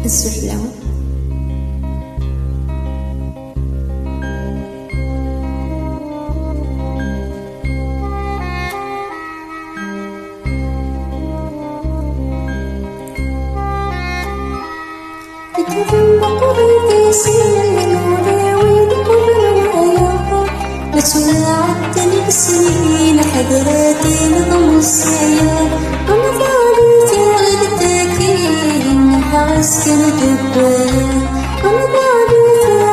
السلام. عدت السنين حضراتي نظم السيار وما ضاعت غدتكين حاسكن دبايا وما ضاعت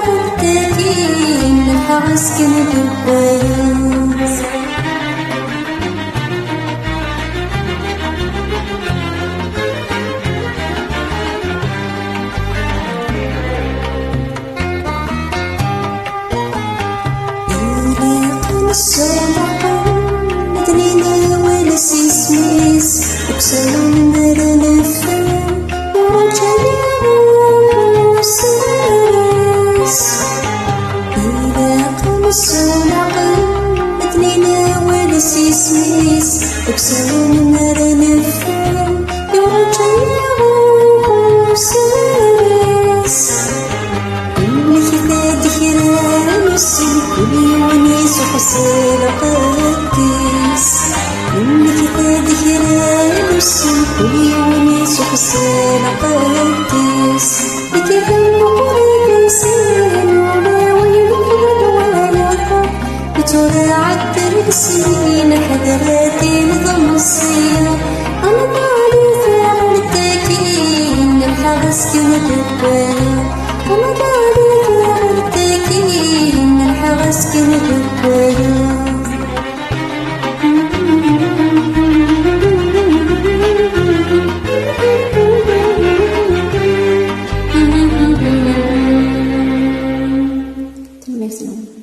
غدتكين حاسكن دبايا مدنينا ولا سيسميس وكسرون مرنا فهم ورجعنا وساس إذا قمصون عقل مدنينا ولا سيسميس وكسرون مرنا فهم ورجعنا وساس إنك ذا دخران السلكولي ونيس وحسين قديس منك تذكران السلكولي ونيس وحسين قديس بتهم قريسين ولا ويلد ولا بتورى عدت السنين حضراتي نظم السيار أنا ضالي في عرتكين الحغس كما دبايا أنا ضالي في عرتكين الحغس كما دبايا Merci.